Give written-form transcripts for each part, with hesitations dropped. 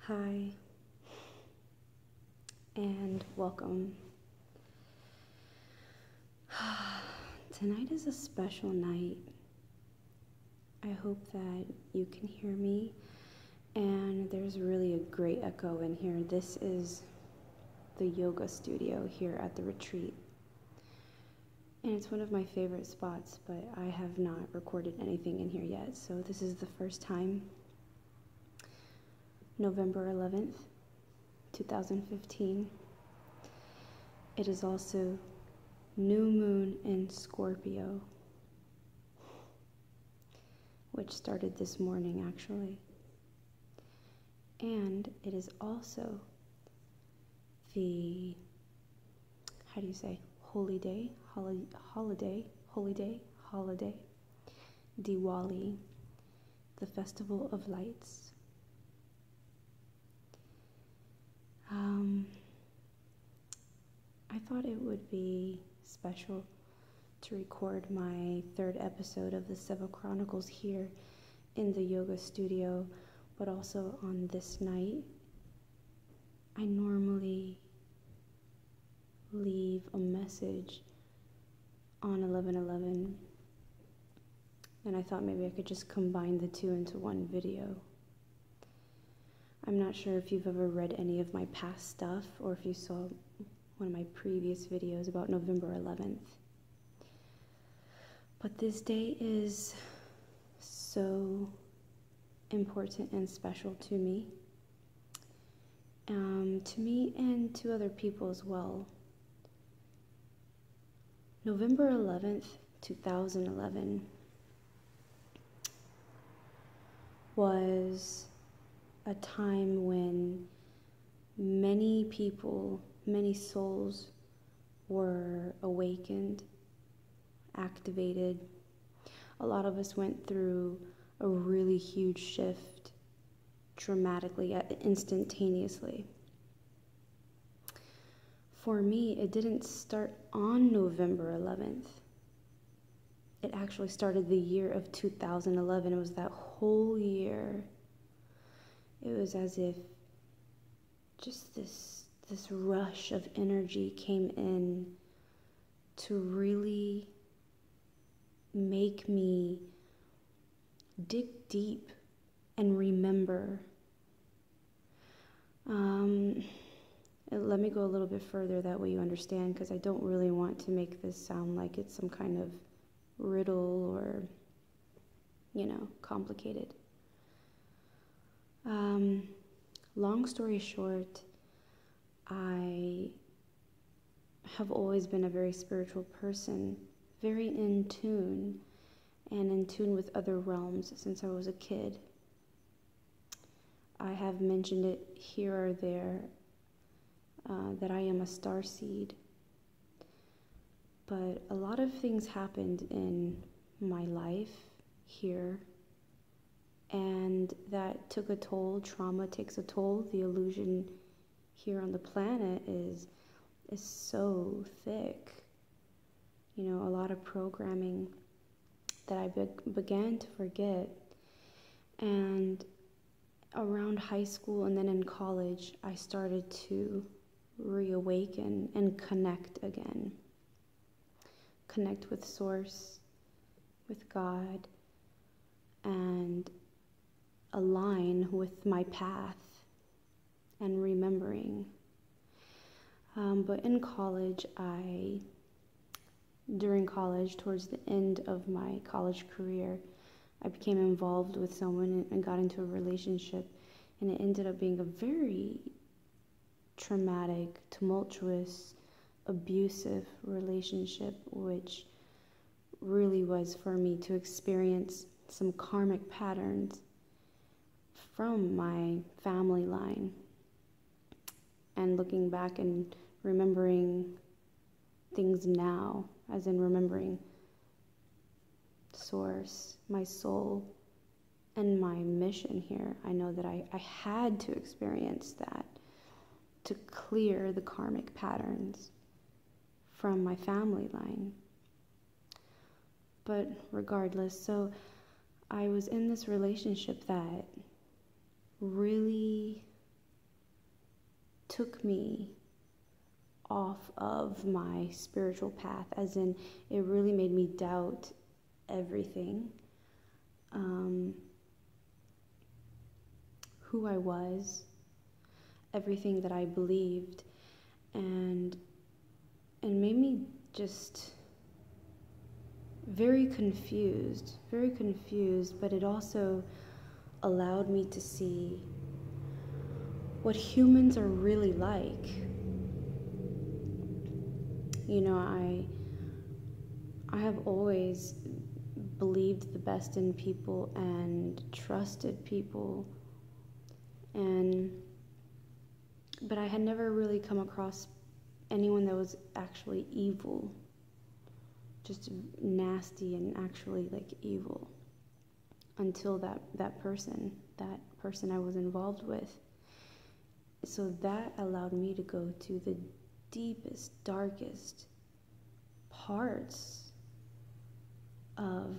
Hi, and welcome. Tonight is a special night. I hope that you can hear me, and there's really a great echo in here. This is the yoga studio here at the retreat, and it's one of my favorite spots, but I have not recorded anything in here yet, so this is the first time. November 11th, 2015. It is also new moon in Scorpio, which started this morning actually. And it is also the, holy day, Diwali, the Festival of Lights. I thought it would be special to record my third episode of the Seva Chronicles here in the yoga studio, but also on this night. I normally leave a message on 11/11, and I thought maybe I could just combine the two into one video. I'm not sure if you've ever read any of my past stuff or if you saw one of my previous videos about November 11th. But this day is so important and special to me and to other people as well. November 11th, 2011 was a time when many people, many souls were awakened, activated. A lot of us went through a really huge shift dramatically, instantaneously. For me, it didn't start on November 11th. It actually started the year of 2011. It was that whole year. It was as if just this rush of energy came in to really make me dig deep and remember. Let me go a little bit further, that way you understand, because I don't really want to make this sound like it's some kind of riddle or, complicated. Long story short, I have always been a very spiritual person, very in tune, and in tune with other realms since I was a kid. I have mentioned it here or there that I am a starseed, but a lot of things happened in my life here, and that took a toll. Trauma takes a toll. The illusion here on the planet is so thick. A lot of programming that I began to forget. And around high school and then in college, I started to reawaken and connect again. Connect with Source, with God, and align with my path and remembering. But in college, during college, towards the end of my college career, I became involved with someone and got into a relationship, and it ended up being a very traumatic, tumultuous, abusive relationship, which really was for me to experience some karmic patterns from my family line. And looking back and remembering things now, as in remembering Source, my soul, and my mission here, I know that I had to experience that to clear the karmic patterns from my family line. But regardless, so I was in this relationship that really took me off of my spiritual path, as in it really made me doubt everything, who I was, everything that I believed, and made me just very confused, but it also allowed me to see what humans are really like. You know, I have always believed the best in people and trusted people, but I had never really come across anyone that was actually evil, just nasty and actually like evil, until that person I was involved with. So that allowed me to go to the deepest, darkest parts of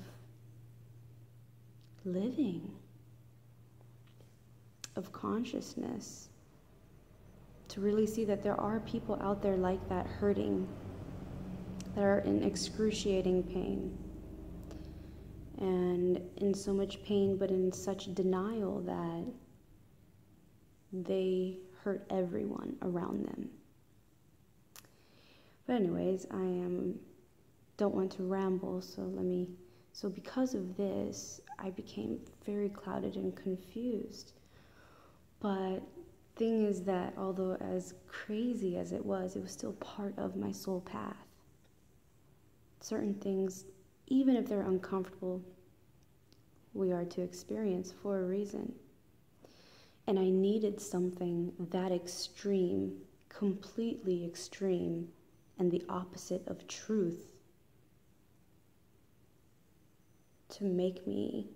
living, of consciousness, to really see that there are people out there like that, hurting, that are in excruciating pain, and in so much pain, but in such denial that they hurt everyone around them. But anyways, don't want to ramble, so because of this, I became very clouded and confused. But thing is that although as crazy as it was still part of my soul path. Certain things, even if they're uncomfortable, we are to experience for a reason. And I needed something that extreme, completely extreme, and the opposite of truth to make me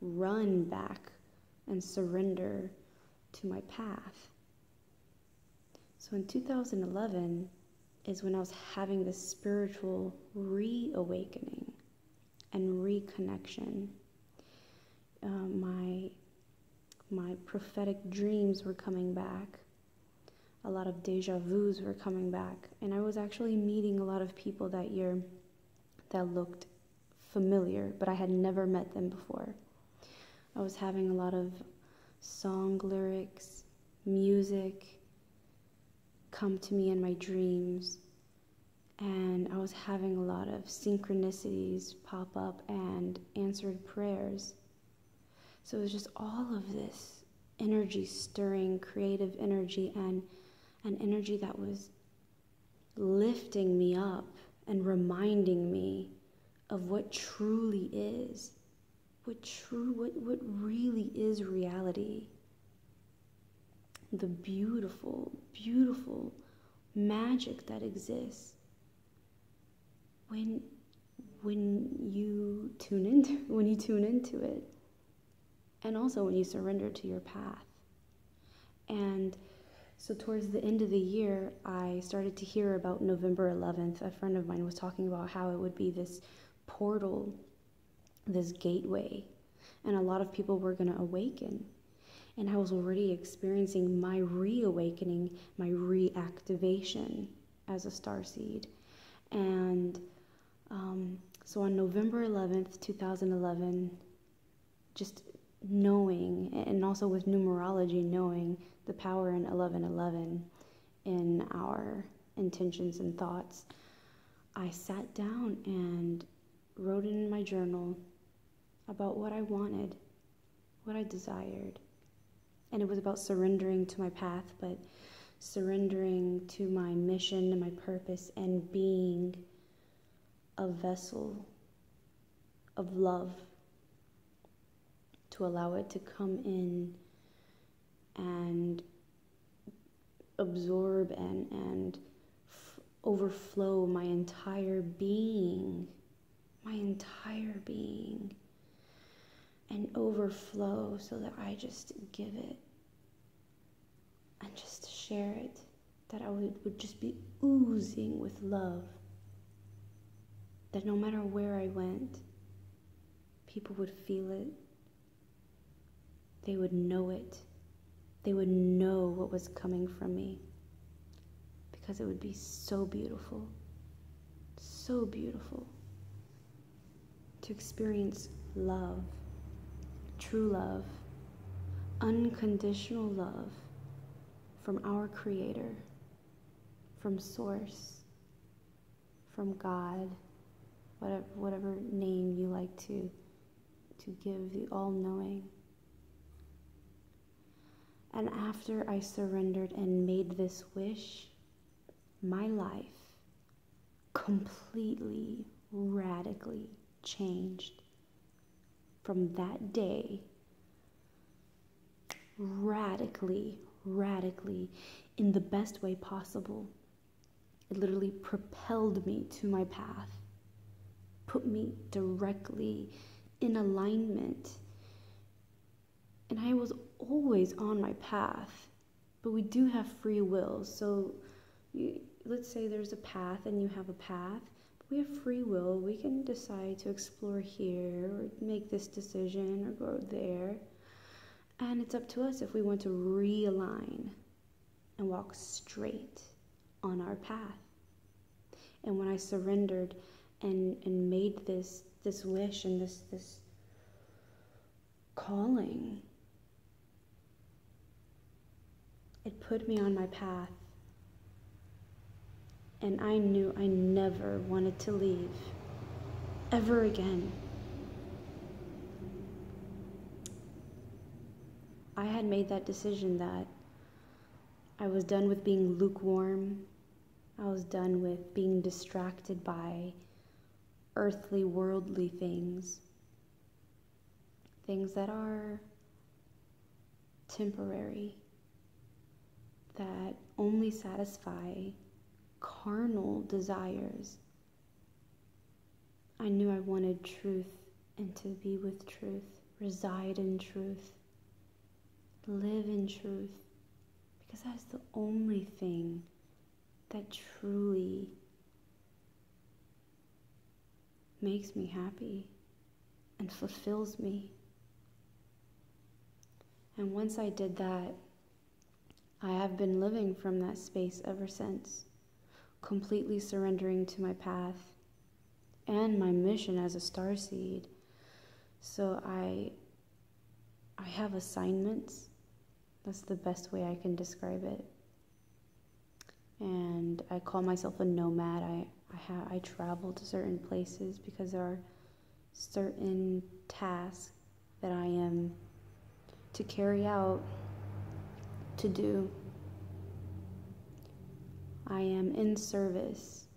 run back and surrender to my path. So in 2011 is when I was having this spiritual reawakening and reconnection. My prophetic dreams were coming back. A lot of deja vus were coming back. And I was actually meeting a lot of people that year that looked familiar, but I had never met them before. I was having a lot of song lyrics, music come to me in my dreams, and I was having a lot of synchronicities pop up and answered prayers. So it was just all of this energy stirring, creative energy, and an energy that was lifting me up and reminding me of what truly is, what really is reality. The beautiful, beautiful magic that exists when you tune into it, and also when you surrender to your path. And so towards the end of the year, I started to hear about November 11th. A friend of mine was talking about how it would be this portal, this gateway, and a lot of people were going to awaken. And I was already experiencing my reawakening, my reactivation as a starseed. And so on November 11th, 2011, just knowing, and also with numerology, knowing the power in 1111 in our intentions and thoughts, I sat down and wrote in my journal about what I wanted, what I desired. And it was about surrendering to my path, but surrendering to my mission and my purpose, and being a vessel of love, to allow it to come in and absorb and overflow my entire being, and overflow, so that I just give it and just share it, that I would just be oozing with love, that no matter where I went, people would feel it, they would know it, they would know what was coming from me, because it would be so beautiful to experience love, true love, unconditional love from our Creator, from Source, from God, whatever name you like to give, the all-knowing. And after I surrendered and made this wish, my life completely, radically changed. From that day, radically, in the best way possible. It literally propelled me to my path, put me directly in alignment. And I was always on my path, but we do have free will. So let's say there's a path and you have a path, but we have free will. We can decide to explore here or make this decision or go there. And it's up to us if we want to realign and walk straight on our path. And when I surrendered and made this wish and this calling, it put me on my path. And I knew I never wanted to leave ever again. I had made that decision that I was done with being lukewarm. I was done with being distracted by earthly, worldly things. Things that are temporary, that only satisfy carnal desires. I knew I wanted truth and to be with truth, reside in truth, live in truth, because that is the only thing that truly makes me happy and fulfills me. And once I did that, I have been living from that space ever since, completely surrendering to my path and my mission as a starseed. So I have assignments. That's the best way I can describe it. And I call myself a nomad. I travel to certain places because there are certain tasks that I am to carry out, to do. I am in service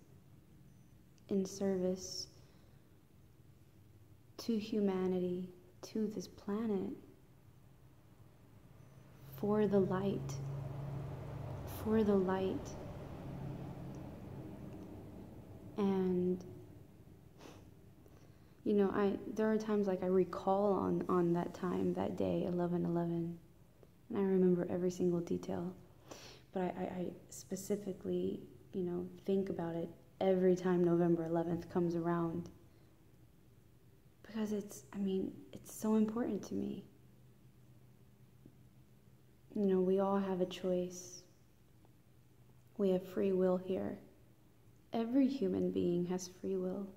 to humanity, to this planet, for the light. And there are times like I recall on that time, that day, 11/11, and I remember every single detail. But I specifically, think about it every time November 11th comes around, because it's so important to me. We all have a choice. We have free will here. Every human being has free will.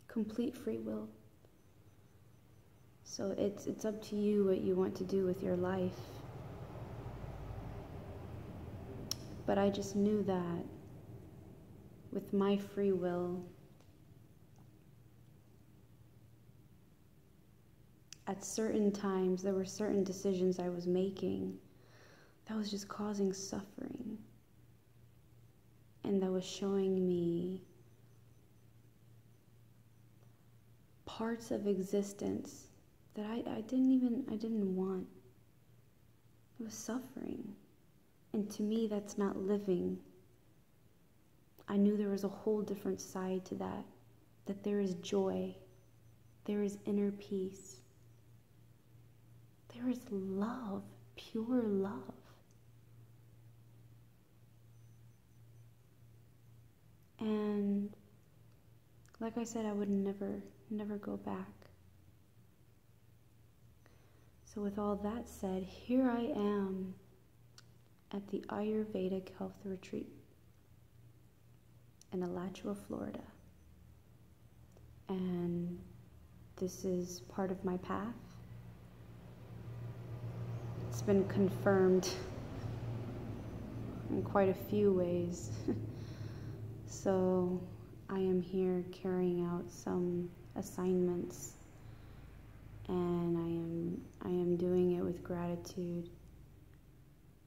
Complete free will. So it's up to you what you want to do with your life. But I just knew that with my free will, at certain times there were certain decisions I was making that was just causing suffering. And that was showing me parts of existence that I didn't want. It was suffering. And to me, that's not living. I knew there was a whole different side to that there is joy, there is inner peace, there is love, pure love. And like I said, I would never go back. So with all that said, here I am at the Ayurvedic Health Retreat in Alachua, Florida. And this is part of my path. It's been confirmed in quite a few ways. So I am here carrying out some assignments, and I am doing it with gratitude,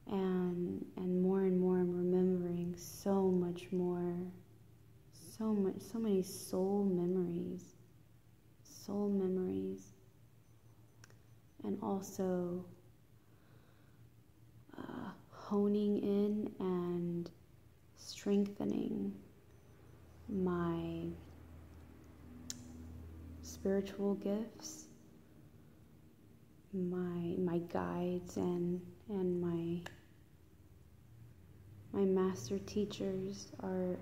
and more I'm remembering so much more, so many soul memories, and also honing in and strengthening my spiritual gifts, my guides, and my master teachers are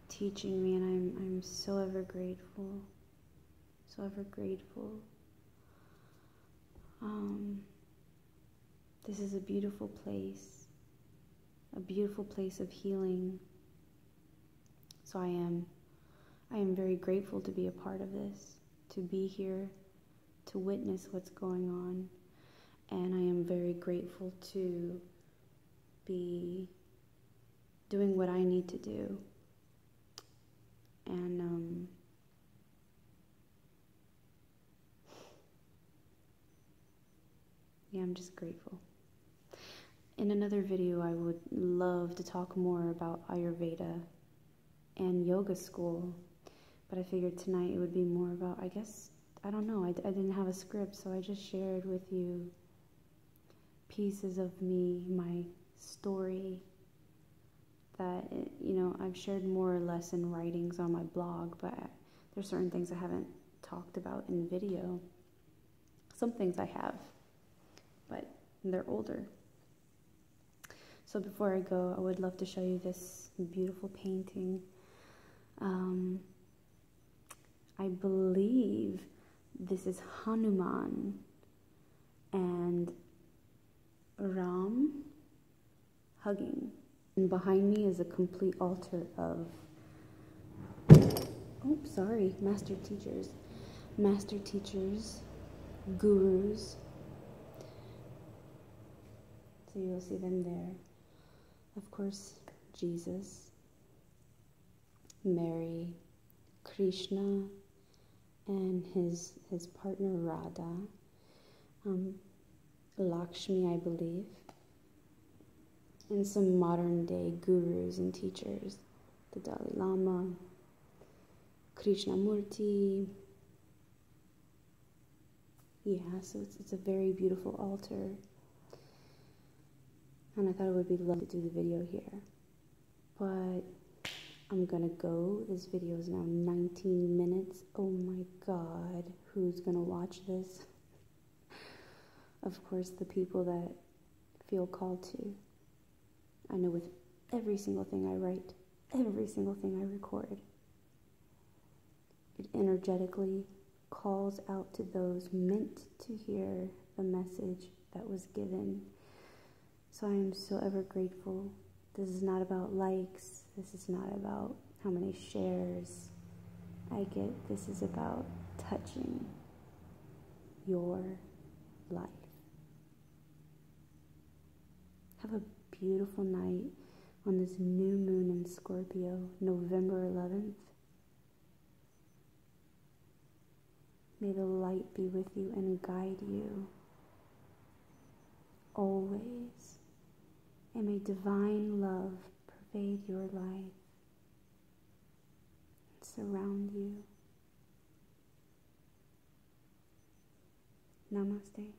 teaching me, and I'm so ever grateful, so ever grateful. This is a beautiful place of healing. So I am very grateful to be a part of this, to be here, to witness what's going on, and I am very grateful to be doing what I need to do. And yeah, I'm just grateful. In another video, I would love to talk more about Ayurveda and yoga school, but I figured tonight it would be more about, I guess, I don't know, I didn't have a script, so I just shared with you pieces of me, my story, that, you know, I've shared more or less in writings on my blog, but there's certain things I haven't talked about in video. Some things I have, but they're older. So before I go, I would love to show you this beautiful painting. I believe this is Hanuman and Ram hugging. And behind me is a complete altar of, master teachers, gurus. So you'll see them there. Of course, Jesus, Mary, Krishna, and his partner Radha, Lakshmi, I believe, and some modern day gurus and teachers, the Dalai Lama, Krishnamurti. Yeah, so it's a very beautiful altar. And I thought it would be lovely to do the video here. But I'm gonna go. This video is now 19 minutes. Oh my God, who's gonna watch this? Of course, the people that feel called to. I know with every single thing I write, every single thing I record, it energetically calls out to those meant to hear the message that was given. So I am so ever grateful. This is not about likes. This is not about how many shares I get. This is about touching your life. Have a beautiful night on this new moon in Scorpio, November 11th. May the light be with you and guide you always. And may divine love pervade your life and surround you. Namaste.